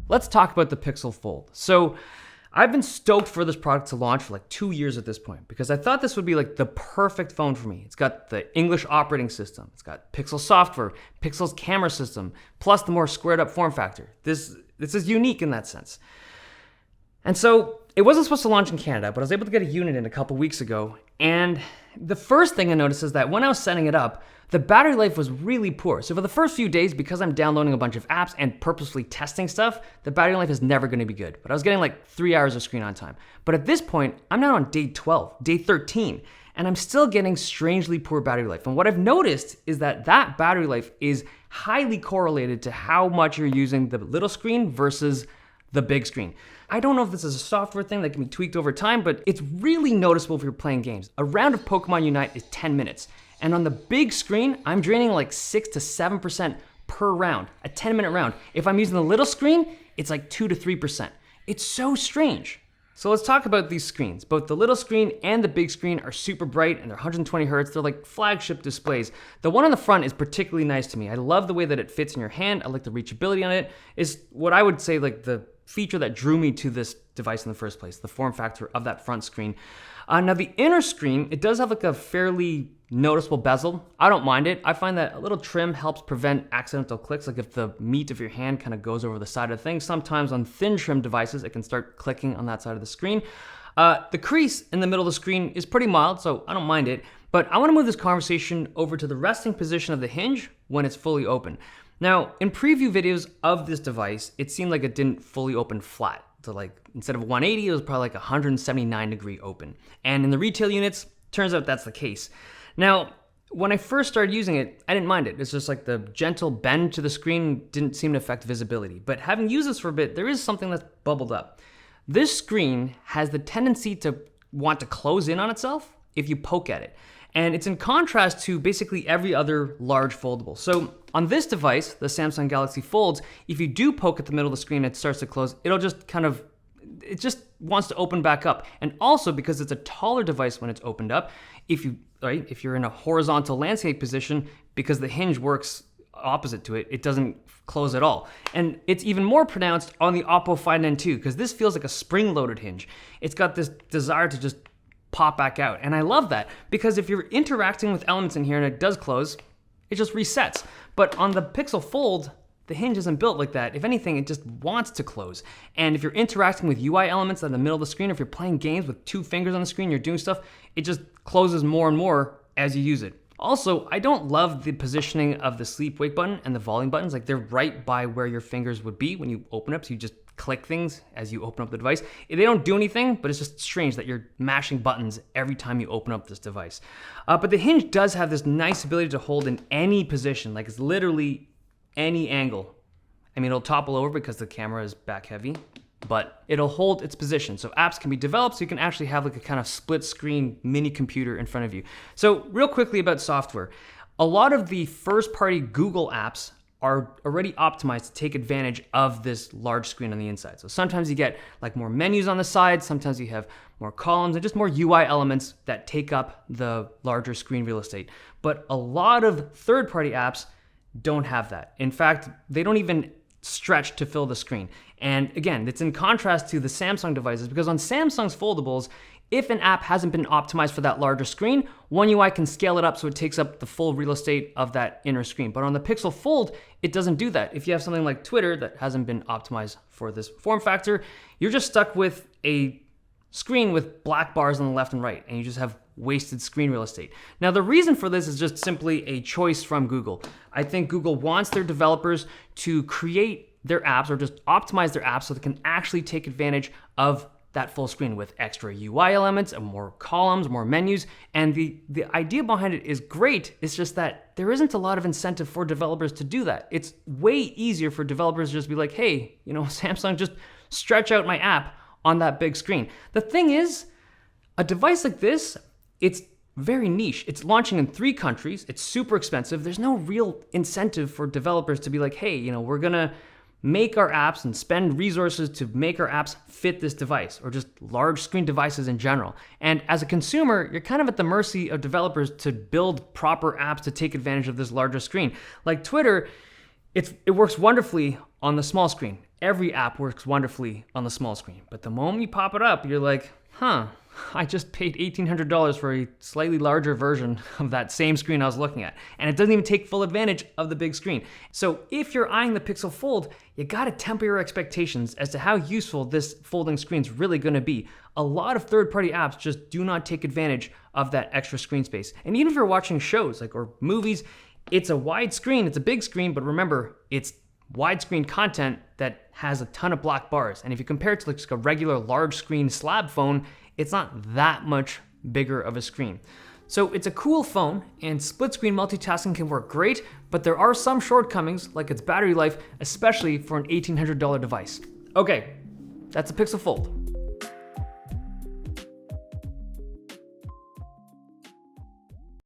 Let's talk about the Pixel Fold. So I've been stoked for this product to launch for like 2 years at this point because I thought this would be like the perfect phone for me. It's got the English operating system, it's got Pixel software, Pixel's camera system, plus the more squared up form factor. This is unique in that sense. And so it wasn't supposed to launch in Canada, but I was able to get a unit in a couple weeks ago. And the first thing I noticed is that when I was setting it up, the battery life was really poor. So for the first few days, because I'm downloading a bunch of apps and purposely testing stuff, the battery life is never going to be good. But I was getting like 3 hours of screen on time. But at this point, I'm now on day 12, day 13, and I'm still getting strangely poor battery life. And what I've noticed is that battery life is highly correlated to how much you're using the little screen versus the big screen. I don't know if this is a software thing that can be tweaked over time, but it's really noticeable if you're playing games. A round of Pokemon Unite is 10 minutes. And on the big screen, I'm draining like 6 to 7% per round, a 10-minute round. If I'm using the little screen, it's like 2 to 3%. It's so strange. So let's talk about these screens. Both the little screen and the big screen are super bright and they're 120 hertz. They're like flagship displays. The one on the front is particularly nice to me. I love the way that it fits in your hand. I like the reachability on it. It's what I would say like the feature that drew me to this device in the first place, the form factor of that front screen. Now the inner screen, it does have like a fairly noticeable bezel. I don't mind it. I find that a little trim helps prevent accidental clicks. Like if the meat of your hand kind of goes over the side of the thing, sometimes on thin trim devices, it can start clicking on that side of the screen. The crease in the middle of the screen is pretty mild, so I don't mind it. But I want to move this conversation over to the resting position of the hinge when it's fully open. Now, in preview videos of this device, it seemed like it didn't fully open flat. So like instead of 180, it was probably like 179 degree open. And in the retail units, turns out that's the case. Now, when I first started using it, I didn't mind it. It's just like the gentle bend to the screen didn't seem to affect visibility. But having used this for a bit, there is something that's bubbled up. This screen has the tendency to want to close in on itself if you poke at it. And it's in contrast to basically every other large foldable. So on this device, the Samsung Galaxy Folds, if you do poke at the middle of the screen and it starts to close, it'll just it just wants to open back up. And also because it's a taller device when it's opened up, if you're in a horizontal landscape position, because the hinge works opposite to it, it doesn't close at all. And it's even more pronounced on the Oppo Find N2, because this feels like a spring-loaded hinge. It's got this desire to just pop back out. And I love that, because if you're interacting with elements in here and it does close, it just resets. But on the Pixel Fold, the hinge isn't built like that. If anything, it just wants to close. And if you're interacting with UI elements in the middle of the screen, if you're playing games with 2 fingers on the screen, you're doing stuff, it just closes more and more as you use it. Also, I don't love the positioning of the sleep wake button and the volume buttons. Like they're right by where your fingers would be when you open up, so you just click things as you open up the device. They don't do anything, but it's just strange that you're mashing buttons every time you open up this device. But the hinge does have this nice ability to hold in any position, like it's literally any angle. I mean, it'll topple over because the camera is back heavy, but it'll hold its position. So apps can be developed so you can actually have like a kind of split screen mini computer in front of you. So real quickly about software. A lot of the first party Google apps are already optimized to take advantage of this large screen on the inside. So sometimes you get like more menus on the side, sometimes you have more columns and just more UI elements that take up the larger screen real estate. But a lot of third-party apps don't have that. In fact, they don't even stretch to fill the screen. And again, it's in contrast to the Samsung devices, because on Samsung's foldables, if an app hasn't been optimized for that larger screen, One UI can scale it up so it takes up the full real estate of that inner screen. But on the Pixel Fold, it doesn't do that. If you have something like Twitter that hasn't been optimized for this form factor, you're just stuck with a screen with black bars on the left and right, and you just have wasted screen real estate. Now, the reason for this is just simply a choice from Google. I think Google wants their developers to create their apps or just optimize their apps so they can actually take advantage of that full screen with extra UI elements and more columns, more menus. And the idea behind it is great. It's just that there isn't a lot of incentive for developers to do that. It's way easier for developers to just be like, hey, Samsung, just stretch out my app on that big screen. The thing is, a device like this, it's very niche. It's launching in 3 countries. It's super expensive. There's no real incentive for developers to be like, hey, we're gonna make our apps and spend resources to make our apps fit this device, or just large screen devices in general. And as a consumer, you're kind of at the mercy of developers to build proper apps to take advantage of this larger screen. Like Twitter, it works wonderfully on the small screen. every app works wonderfully on the small screen. But the moment you pop it up, you're like, huh, I just paid $1,800 for a slightly larger version of that same screen I was looking at. And it doesn't even take full advantage of the big screen. So if you're eyeing the Pixel Fold, you gotta temper your expectations as to how useful this folding screen's really gonna be. A lot of third-party apps just do not take advantage of that extra screen space. And even if you're watching shows or movies, it's a wide screen, it's a big screen, but remember, it's widescreen content that has a ton of black bars. And if you compare it to like a regular large screen slab phone, it's not that much bigger of a screen. So it's a cool phone, and split screen multitasking can work great, but there are some shortcomings, like its battery life, especially for an $1,800 device. Okay, that's a Pixel Fold.